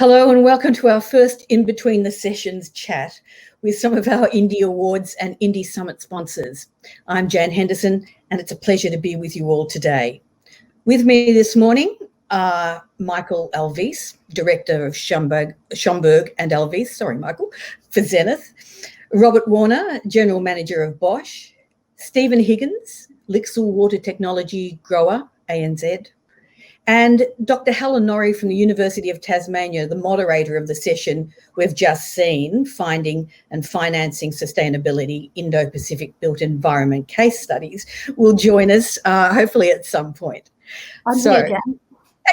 Hello and welcome to our first In Between the Sessions chat with some of our INDE Awards and INDE Summit sponsors. I'm Jan Henderson and it's a pleasure to be with you all today. With me this morning are Michael Alves, Director of Schomburg and Alves, sorry Michael, for Zenith, Robert Warner, General Manager of Bosch, Stephen Higgins, Lixil Water Technology Grower, ANZ, and Dr. Helen Norrie from the University of Tasmania, the moderator of the session we've just seen, Finding and Financing Sustainability Indo-Pacific Built Environment Case Studies, will join us hopefully at some point. I'm here, Jan.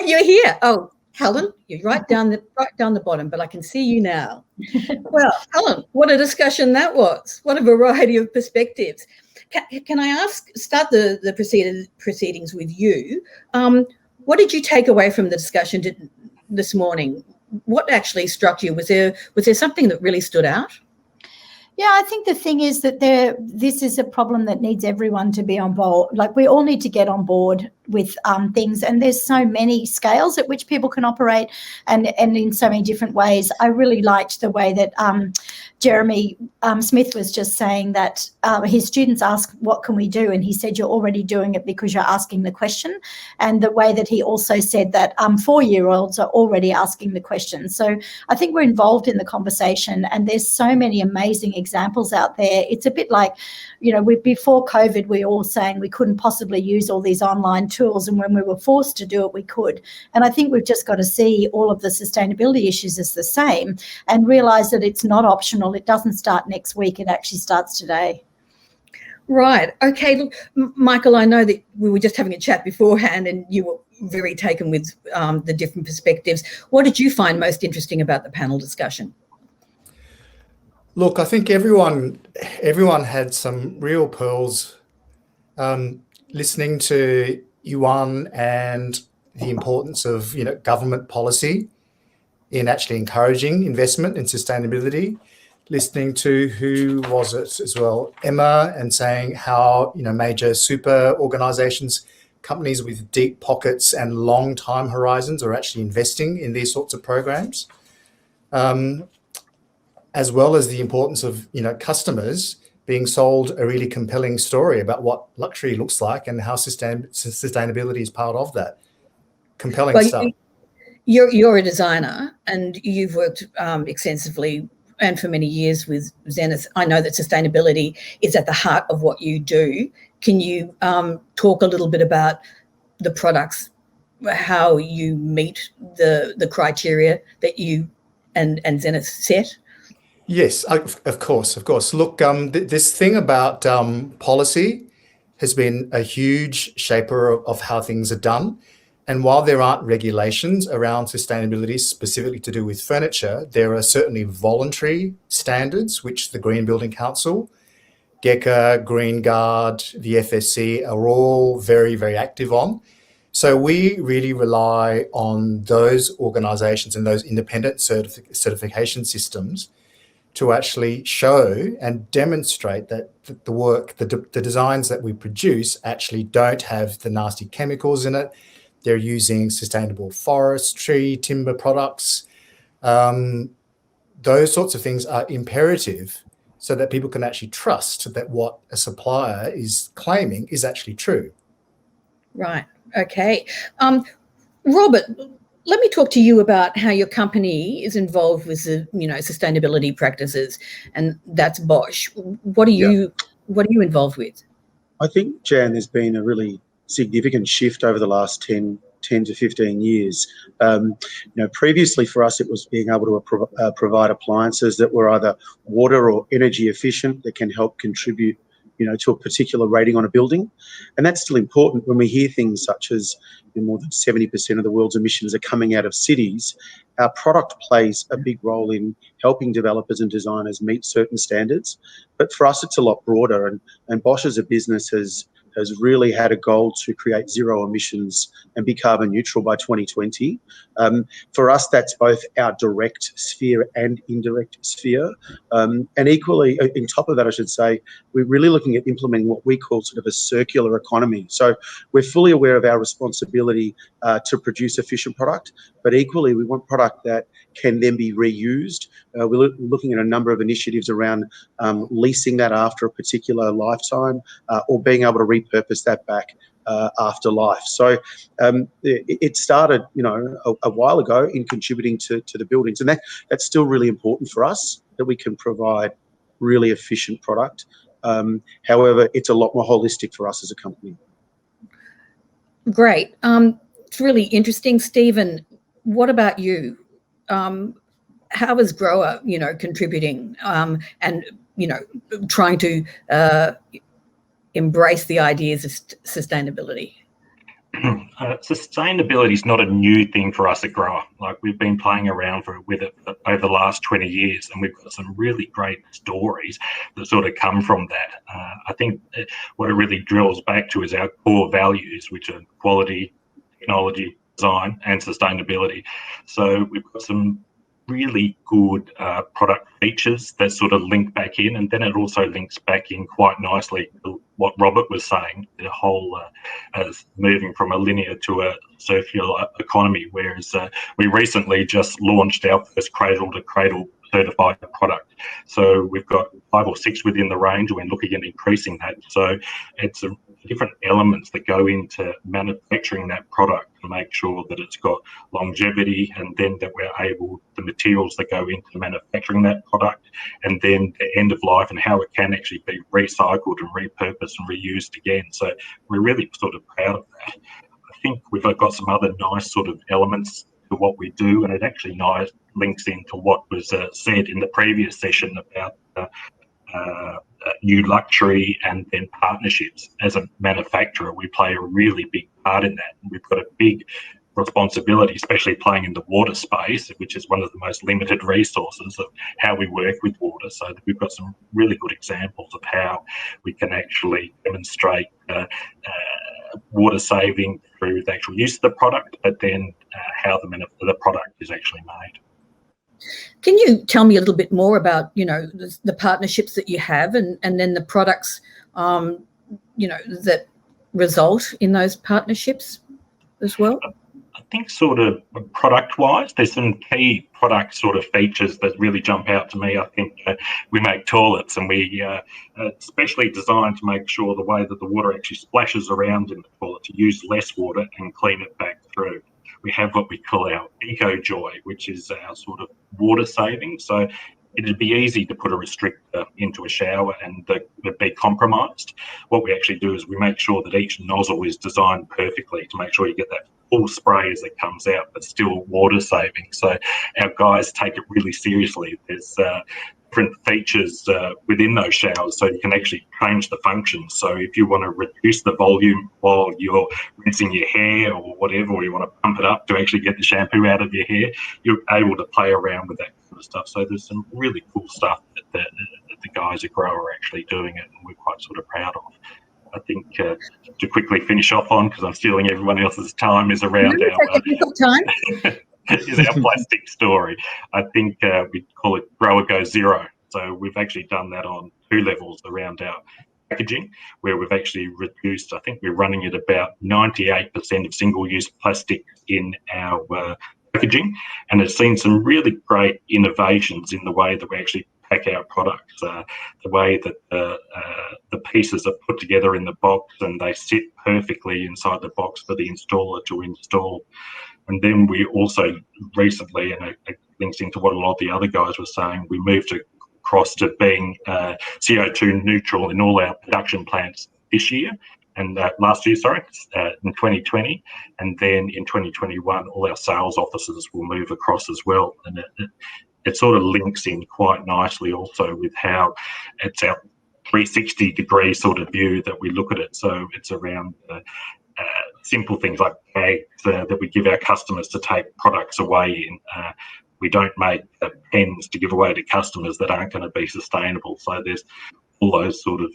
You're here. Oh, Helen, you're right down the bottom, but I can see you now. Well, Helen, what a discussion that was. What a variety of perspectives. Can I start the proceedings with you? What did you take away from the discussion this morning? What actually struck you? Was there something that really stood out? Yeah, I think the thing is that this is a problem that needs everyone to be on board. Like, we all need to get on board with things, and there's so many scales at which people can operate and in so many different ways. I really liked the way that Jeremy Smith was just saying that his students ask, what can we do? And he said, you're already doing it because you're asking the question. And the way that he also said that 4-year-olds are already asking the question. So I think we're involved in the conversation, and there's so many amazing examples out there. It's a bit like, before COVID, we were all saying we couldn't possibly use all these online tools, and when we were forced to do it, we could. And I think we've just got to see all of the sustainability issues as the same and realise that it's not optional. It doesn't start next week. It actually starts today. Right. Okay. Look, Michael, I know that we were just having a chat beforehand and you were very taken with the different perspectives. What did you find most interesting about the panel discussion? Look, I think everyone had some real pearls. Listening to Yuan and the importance of government policy in actually encouraging investment in sustainability. Listening to, who was it as well, Emma, and saying how major super organisations, companies with deep pockets and long time horizons are actually investing in these sorts of programs. As well as the importance of customers being sold a really compelling story about what luxury looks like and how sustainability is part of that. Compelling stuff. You're a designer and you've worked extensively and for many years with Zenith. I know that sustainability is at the heart of what you do. Can you talk a little bit about the products, how you meet the criteria that you and Zenith set? Yes, of course. Look, this thing about policy has been a huge shaper of how things are done. And while there aren't regulations around sustainability specifically to do with furniture, there are certainly voluntary standards which the Green Building Council, GECA, Green Guard, the FSC are all very, very active on. So we really rely on those organisations and those independent certification systems to actually show and demonstrate that the work, the designs that we produce actually don't have the nasty chemicals in it. They're using sustainable forestry, timber products. Those sorts of things are imperative so that people can actually trust that what a supplier is claiming is actually true. Right. Okay. Robert, let me talk to you about how your company is involved with the, sustainability practices, and that's Bosch. What are you involved with? I think, Jan, there's been a really significant shift over the last 10 to 15 years. Previously for us, it was being able to provide appliances that were either water or energy efficient that can help contribute to a particular rating on a building. And that's still important when we hear things such as more than 70% of the world's emissions are coming out of cities. Our product plays a big role in helping developers and designers meet certain standards. But for us, it's a lot broader. And Bosch as a business has really had a goal to create zero emissions and be carbon neutral by 2020. For us, that's both our direct sphere and indirect sphere. And equally, on top of that, I should say, we're really looking at implementing what we call sort of a circular economy. So we're fully aware of our responsibility to produce efficient product, but equally we want product that can then be reused. We're looking at a number of initiatives around leasing that after a particular lifetime, or being able to repurpose that back after life. So it started, a while ago in contributing to the buildings, and that's still really important for us, that we can provide really efficient product. However, it's a lot more holistic for us as a company. Great. It's really interesting. Stephen, what about you? How is Grower, contributing and, trying to embrace the ideas of sustainability? Sustainability is not a new thing for us at Grower. Like, we've been playing around with it over the last 20 years, and we've got some really great stories that sort of come from that. I think what it really drills back to is our core values, which are quality, technology, design, and sustainability. So we've got some really good product features that sort of link back in, and then it also links back in quite nicely to what Robert was saying, the whole moving from a linear to a circular economy, whereas we recently just launched our first cradle-to-cradle certified product. So we've got 5 or 6 within the range, and we're looking at increasing that. So it's different elements that go into manufacturing that product to make sure that it's got longevity, and then that we're able, the materials that go into manufacturing that product, and then the end of life and how it can actually be recycled and repurposed and reused again. So we're really sort of proud of that. I think we've got some other nice sort of elements to what we do, and it actually links into what was said in the previous session about new luxury and then partnerships. As a manufacturer, we play a really big part in that. We've got a big responsibility, especially playing in the water space, which is one of the most limited resources, of how we work with water. So we've got some really good examples of how we can actually demonstrate water saving through the actual use of the product, but then how the product is actually made. Can you tell me a little bit more about, the partnerships that you have, and then the products, that result in those partnerships as well? I think sort of product-wise, there's some key product sort of features that really jump out to me. I think we make toilets, and we especially designed to make sure the way that the water actually splashes around in the toilet, to use less water and clean it back through. We have what we call our Eco Joy, which is our sort of water saving. So it'd be easy to put a restrictor into a shower and it'd be compromised. What we actually do is we make sure that each nozzle is designed perfectly to make sure you get that full spray as it comes out, but still water saving. So our guys take it really seriously. There's different features within those showers, so you can actually change the functions. So if you want to reduce the volume while you're rinsing your hair or whatever, or you want to pump it up to actually get the shampoo out of your hair, you're able to play around with that kind of stuff. So there's some really cool stuff that the guys at Grower are actually doing it, and we're quite sort of proud of. I think to quickly finish off on, because I'm stealing everyone else's time, is around is our plastic story. I think we call it Grower Go Zero. So we've actually done that on 2 levels around our packaging, where we've actually reduced, I think we're running at about 98% of single-use plastic in our packaging, and it's seen some really great innovations in the way that we actually pack our products, the way that the pieces are put together in the box and they sit perfectly inside the box for the installer to install. And then we also recently, and it links into what a lot of the other guys were saying, we moved across to being CO2 neutral in all our production plants this year, and last year, in 2020, and then in 2021, all our sales offices will move across as well. And it sort of links in quite nicely also with how it's our 360-degree sort of view that we look at it. So it's around simple things like bags that we give our customers to take products away in. We don't make pens to give away to customers that aren't going to be sustainable. So there's all those sort of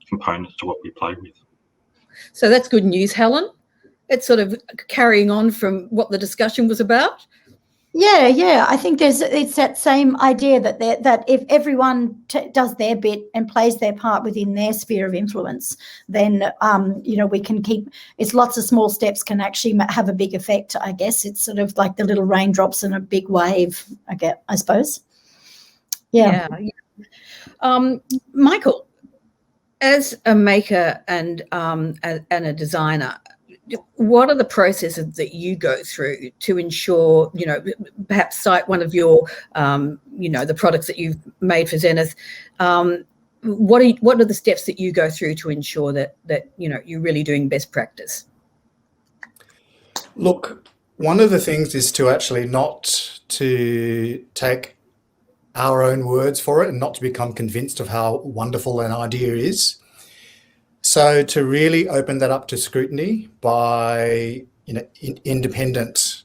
components to what we play with. So that's good news, Helen. it's sort of carrying on from what the discussion was about. Yeah. I think it's that same idea that if everyone does their bit and plays their part within their sphere of influence, then we can keep. It's lots of small steps can actually have a big effect. I guess it's sort of like the little raindrops in a big wave. I suppose. Yeah. Michael, as a maker and a designer, what are the processes that you go through to ensure, perhaps cite one of your, the products that you've made for Zenith? What are the steps that you go through to ensure that you're really doing best practice? Look, one of the things is to actually not to take our own words for it and not to become convinced of how wonderful an idea is. So to really open that up to scrutiny by independent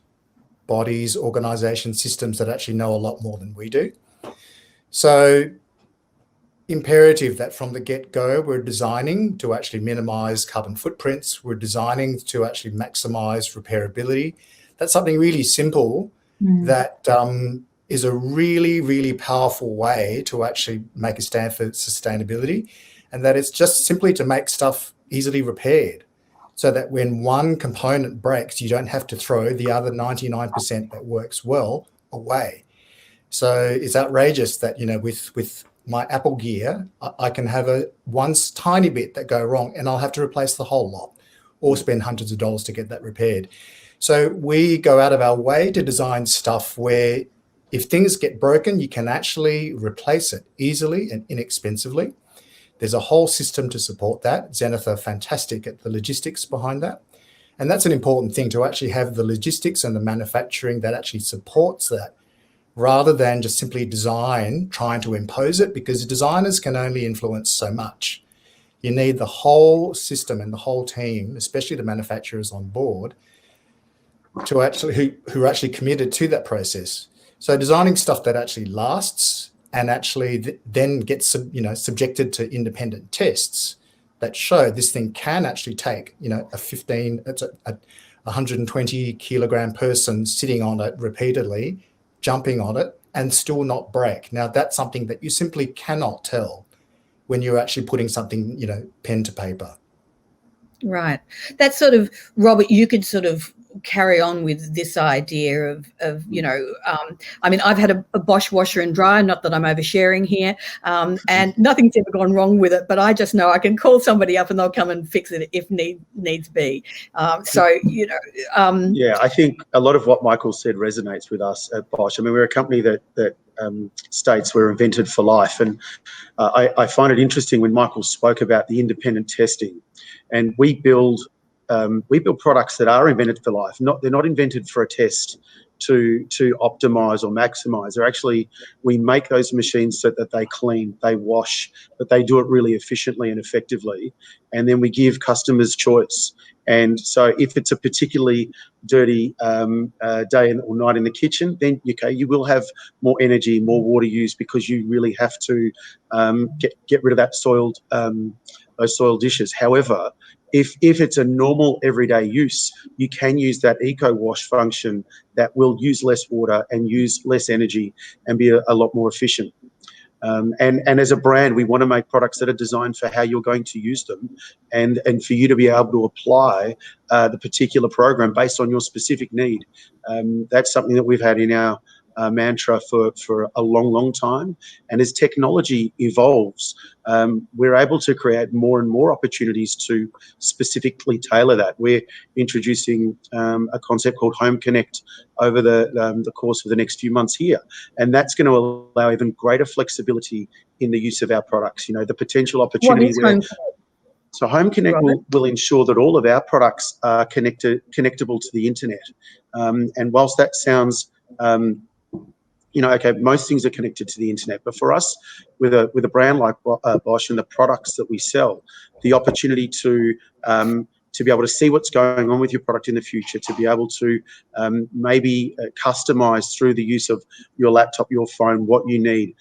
bodies, organizations, systems that actually know a lot more than we do. So imperative that from the get-go we're designing to actually minimize carbon footprints, we're designing to actually maximize repairability. That's something really simple that is a really, really powerful way to actually make a stand for sustainability, and that it's just simply to make stuff easily repaired so that when one component breaks, you don't have to throw the other 99% that works well away. So it's outrageous that, with my Apple gear, I can have one tiny bit that go wrong and I'll have to replace the whole lot or spend hundreds of dollars to get that repaired. So we go out of our way to design stuff where if things get broken, you can actually replace it easily and inexpensively. There's a whole system to support that. Zenith are fantastic at the logistics behind that. And that's an important thing, to actually have the logistics and the manufacturing that actually supports that, rather than just simply design, trying to impose it, because designers can only influence so much. You need the whole system and the whole team, especially the manufacturers on board, to actually who are actually committed to that process. So designing stuff that actually lasts and actually then gets subjected to independent tests that show this thing can actually take a 120 kilogram person sitting on it repeatedly, jumping on it, and still not break. Now that's something that you simply cannot tell when you're actually putting something pen to paper. Right. That's sort of, Robert, you could sort of carry on with this idea of I've had a Bosch washer and dryer, not that I'm oversharing here, and nothing's ever gone wrong with it, but I just know I can call somebody up and they'll come and fix it if needs be. Yeah, I think a lot of what Michael said resonates with us at Bosch. I mean, we're a company that states we're invented for life, and I find it interesting when Michael spoke about the independent testing, and we build products that are invented for life. They're not invented for a test to optimize or maximize. They're actually, we make those machines so that they clean, they wash, but they do it really efficiently and effectively. And then we give customers choice. And so if it's a particularly dirty day or night in the kitchen, then you will have more energy, more water use, because you really have to get rid of that those soiled dishes. However, if it's a normal everyday use, you can use that eco wash function that will use less water and use less energy and be a lot more efficient. And as a brand, we want to make products that are designed for how you're going to use them, and for you to be able to apply the particular program based on your specific need. That's something that we've had in our mantra for a long time. And as technology evolves, we're able to create more and more opportunities to specifically tailor that. We're introducing a concept called Home Connect over the course of the next few months here, and that's going to allow even greater flexibility in the use of our products. The potential opportunity. What is Home Connect? So Home Connect will ensure that all of our products are connectable to the internet. And whilst that sounds most things are connected to the internet, but for us, with a brand like Bosch and the products that we sell, the opportunity to to be able to see what's going on with your product in the future, to be able to maybe customize through the use of your laptop, your phone, what you need,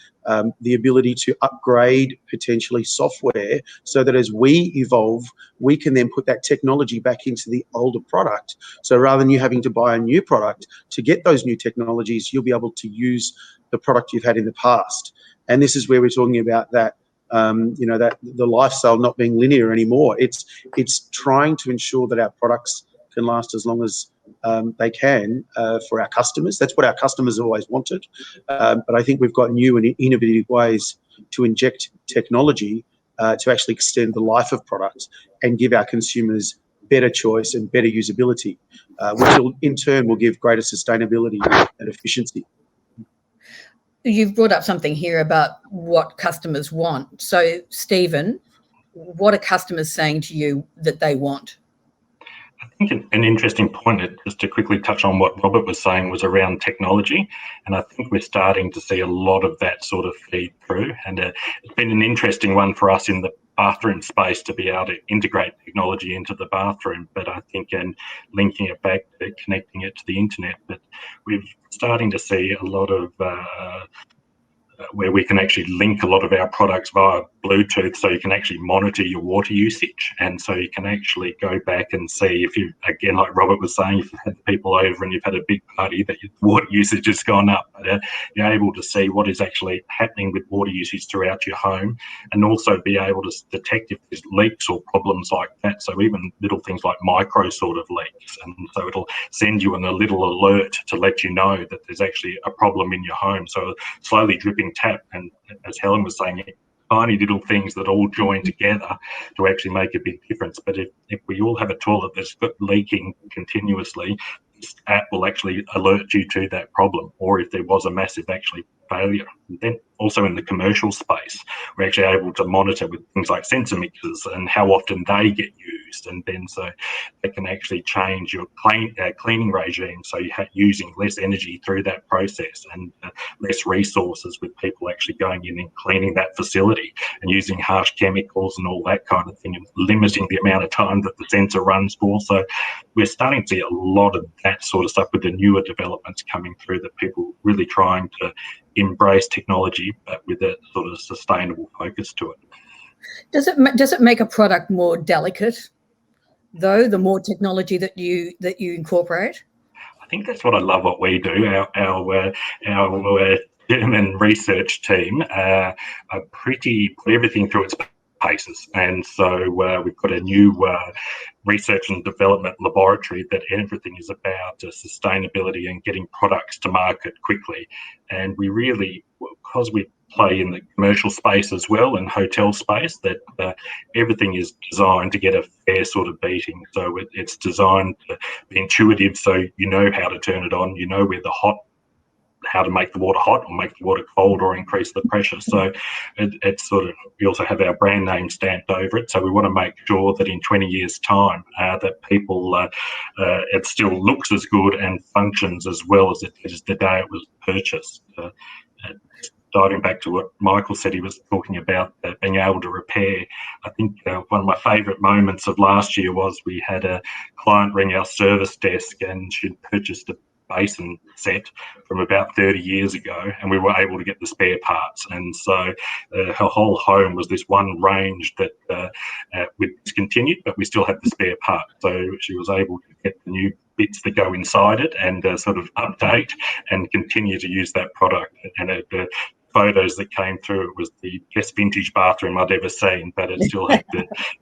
the ability to upgrade potentially software so that as we evolve, we can then put that technology back into the older product. So rather than you having to buy a new product to get those new technologies, you'll be able to use the product you've had in the past. And this is where we're talking about that, that the lifestyle not being linear anymore. It's trying to ensure that our products can last as long as they can for our customers. That's what our customers always wanted. But I think we've got new and innovative ways to inject technology to actually extend the life of products and give our consumers better choice and better usability, which in turn will give greater sustainability and efficiency. You've brought up something here about what customers want. So, Stephen, what are customers saying to you that they want? I think an interesting point, just to quickly touch on what Robert was saying, was around technology. And I think we're starting to see a lot of that sort of feed through. And it's been an interesting one for us in the bathroom space to be able to integrate technology into the bathroom. But I think in linking it back to connecting it to the internet, but we're starting to see a lot of where we can actually link a lot of our products via Bluetooth, so you can actually monitor your water usage, and so you can actually go back and see if you, again, like Robert was saying, if you've had people over and you've had a big party, that your water usage has gone up. You're able to see what is actually happening with water usage throughout your home, and also be able to detect if there's leaks or problems like that. So even little things like micro sort of leaks, and so it'll send you a little alert to let you know that there's actually a problem in your home. So slowly dripping tap, and as Helen was saying, tiny little things that all join together to actually make a big difference. But if we all have a toilet that's leaking continuously, this app will actually alert you to that problem, or if there was a massive failure. And then also in the commercial space, we're actually able to monitor with things like sensor mixers and how often they get used, and then so it can actually change your cleaning regime, so you're using less energy through that process and less resources with people actually going in and cleaning that facility and using harsh chemicals and all that kind of thing, and limiting the amount of time that the sensor runs for. So we're starting to see a lot of that sort of stuff with the newer developments coming through, that people really trying to embrace technology, but with a sort of sustainable focus to it. Does it make a product more delicate, though, the more technology that you incorporate? I think that's what I love what we do. Our German research team are pretty put everything through its paces, and so we've got a new research and development laboratory that everything is about sustainability and getting products to market quickly. And we really, because we play in the commercial space as well and hotel space, that everything is designed to get a fair sort of beating. So it's designed to be intuitive, so you know how to turn it on, you know where how to make the water hot or make the water cold or increase the pressure. So it's sort of, we also have our brand name stamped over it. So we want to make sure that in 20 years time that people, it still looks as good and functions as well as it is the day it was purchased. Diving back to what Michael said, he was talking about being able to repair. I think one of my favourite moments of last year was we had a client ring our service desk, and she'd purchased a basin set from about 30 years ago, and we were able to get the spare parts. And so her whole home was this one range that we discontinued, but we still had the spare part. So she was able to get the new bits that go inside it and sort of update and continue to use that product. And the photos that came through, it was the best vintage bathroom I'd ever seen, but it still had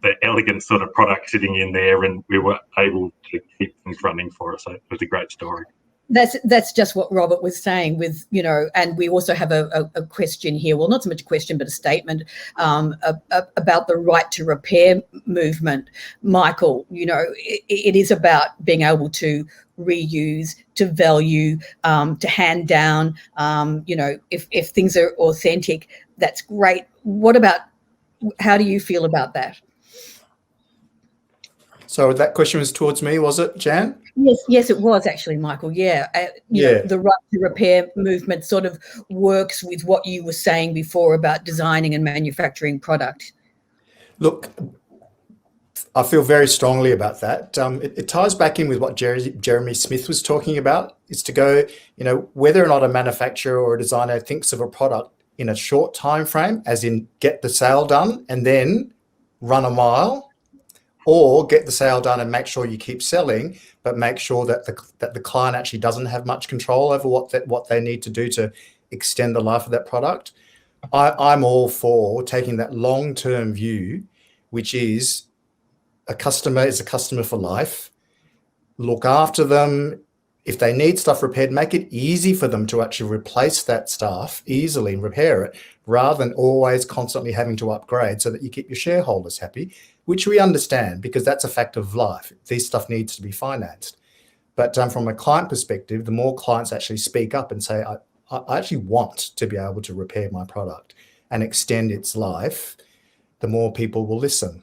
the elegant sort of product sitting in there, and we were able to keep things running for us. So it was a great story. That's just what Robert was saying with, and we also have a question here, well, not so much a question, but a statement about the right to repair movement. Michael, it is about being able to reuse, to value, to hand down, if things are authentic, that's great. How do you feel about that? So that question was towards me, was it, Jan? Yes, it was actually, Michael. Yeah. The right to repair movement sort of works with what you were saying before about designing and manufacturing product. Look, I feel very strongly about that. It ties back in with what Jeremy Smith was talking about. Is to go, whether or not a manufacturer or a designer thinks of a product in a short time frame, as in get the sale done and then run a mile, or get the sale done and make sure you keep selling, but make sure that the client actually doesn't have much control over what they need to do to extend the life of that product. I'm all for taking that long-term view, which is a customer is a customer for life. Look after them. If they need stuff repaired, make it easy for them to actually replace that stuff easily and repair it, rather than always constantly having to upgrade, so that you keep your shareholders happy, which we understand because that's a fact of life. This stuff needs to be financed. But from a client perspective, the more clients actually speak up and say, I actually want to be able to repair my product and extend its life, the more people will listen.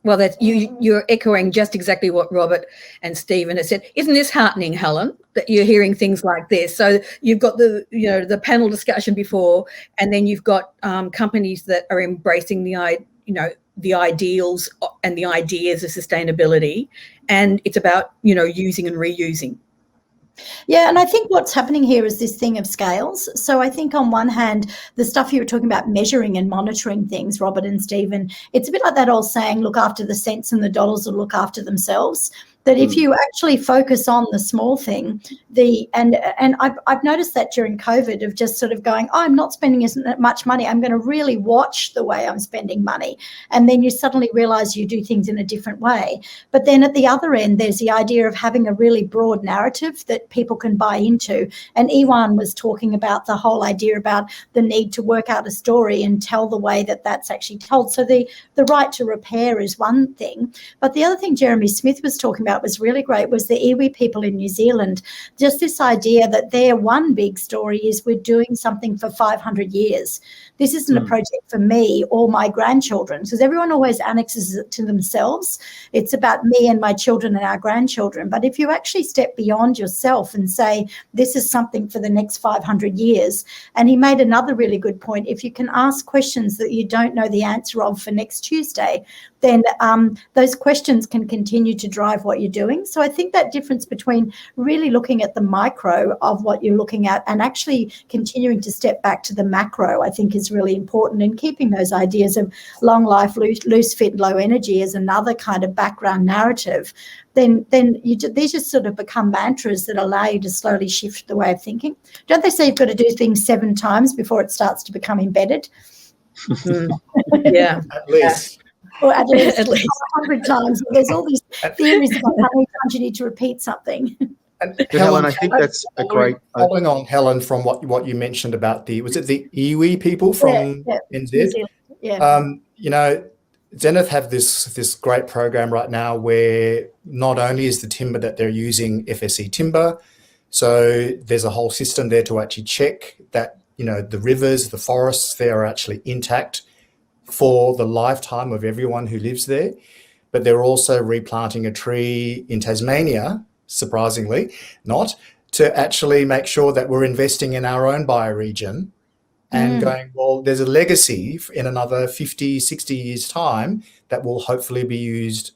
Well, that you're echoing just exactly what Robert and Stephen have said. Isn't this heartening, Helen, that you're hearing things like this? So you've got the panel discussion before, and then you've got companies that are embracing the ideals and the ideas of sustainability, and it's about using and reusing. Yeah, and I think what's happening here is this thing of scales. So I think on one hand, the stuff you were talking about, measuring and monitoring things, Robert and Stephen, it's a bit like that old saying, look after the cents and the dollars will look after themselves. That if you actually focus on the small thing, and I've noticed that during COVID, of just sort of going, oh, I'm not spending as much money. I'm going to really watch the way I'm spending money. And then you suddenly realize you do things in a different way. But then at the other end, there's the idea of having a really broad narrative that people can buy into. And Ewan was talking about the whole idea about the need to work out a story and tell the way that that's actually told. So the right to repair is one thing. But the other thing Jeremy Smith was talking about was really great, was the iwi people in New Zealand. Just this idea that their one big story is we're doing something for 500 years. This isn't a project for me or my grandchildren, because everyone always annexes it to themselves. It's about me and my children and our grandchildren. But if you actually step beyond yourself and say, this is something for the next 500 years, and he made another really good point, if you can ask questions that you don't know the answer of for next Tuesday, then those questions can continue to drive what you're doing. So I think that difference between really looking at the micro of what you're looking at and actually continuing to step back to the macro, I think is really important, and keeping those ideas of long life, loose fit, low energy as another kind of background narrative, then these just sort of become mantras that allow you to slowly shift the way of thinking. Don't they say you've got to do things 7 times before it starts to become embedded? Yeah. At least. Or at least 100 times. There's all these theories about how many times you need to repeat something. And Helen, I think that's a great... Following on, Helen, from what you mentioned about was it the iwi people from NZ? Yeah. Zenith have this great program right now where not only is the timber that they're using FSC timber, so there's a whole system there to actually check that the rivers, the forests, they are actually intact for the lifetime of everyone who lives there. But they're also replanting a tree in Tasmania, surprisingly not, to actually make sure that we're investing in our own bioregion and going, well, there's a legacy in another 50, 60 years' time that will hopefully be used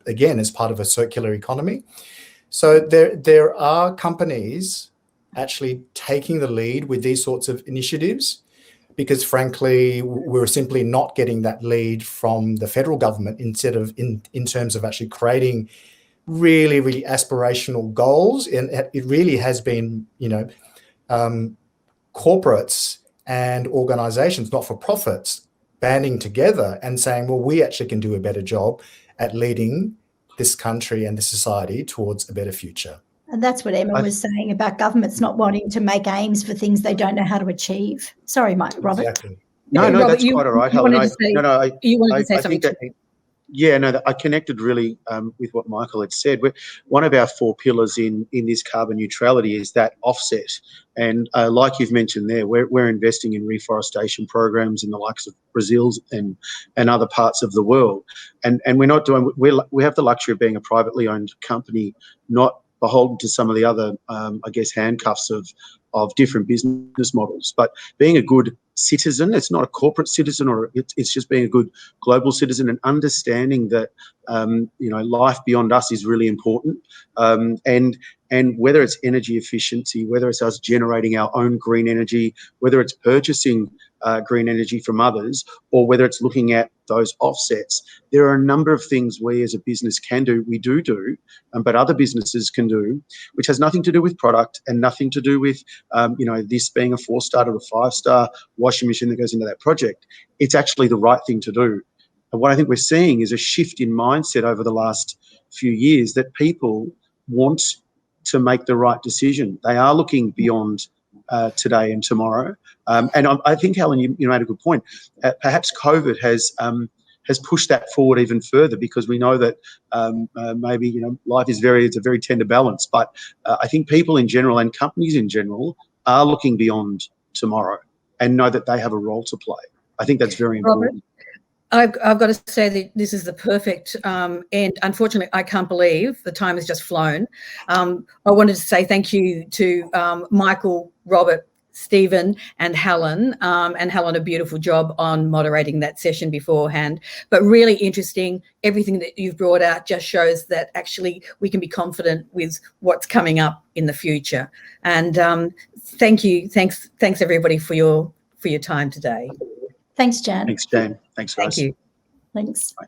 again as part of a circular economy. So there are companies actually taking the lead with these sorts of initiatives, because frankly, we're simply not getting that lead from the federal government instead of in terms of actually creating really, really aspirational goals. And it really has been, corporates and organizations, not-for-profits, banding together and saying, well, we actually can do a better job at leading this country and the society towards a better future. And that's what Emma was saying about governments not wanting to make aims for things they don't know how to achieve. Sorry, Robert. Exactly. No, Robert, that's quite all right, Helen. I connected really with what Michael had said. One of our 4 pillars in this carbon neutrality is that offset. And like you've mentioned there, we're investing in reforestation programs in the likes of Brazil and other parts of the world. And we're not doing, we have the luxury of being a privately owned company, not beholden to some of the other, I guess, handcuffs of different business models. But being a good citizen, it's not a corporate citizen, or it's just being a good global citizen and understanding that life beyond us is really important. And whether it's energy efficiency, whether it's us generating our own green energy, whether it's purchasing green energy from others, or whether it's looking at those offsets, there are a number of things we as a business can do, but other businesses can do, which has nothing to do with product and nothing to do with this being a 4-star or a 5-star washing machine that goes into that project. It's actually the right thing to do. And what I think we're seeing is a shift in mindset over the last few years, that people want to make the right decision. They are looking beyond today and tomorrow. And I think, Helen, you made a good point. Perhaps COVID has pushed that forward even further, because we know that maybe life is it's a very tender balance. But I think people in general and companies in general are looking beyond tomorrow and know that they have a role to play. I think that's very important. I've got to say that this is the perfect end. Unfortunately, I can't believe the time has just flown. I wanted to say thank you to Michael, Robert, Stephen and Helen, a beautiful job on moderating that session beforehand. But really interesting, everything that you've brought out just shows that actually we can be confident with what's coming up in the future. And thank you. Thanks everybody for your time today. Thanks, Jan. Thanks, Jan. Thanks, guys. Thank you. Thanks. Bye.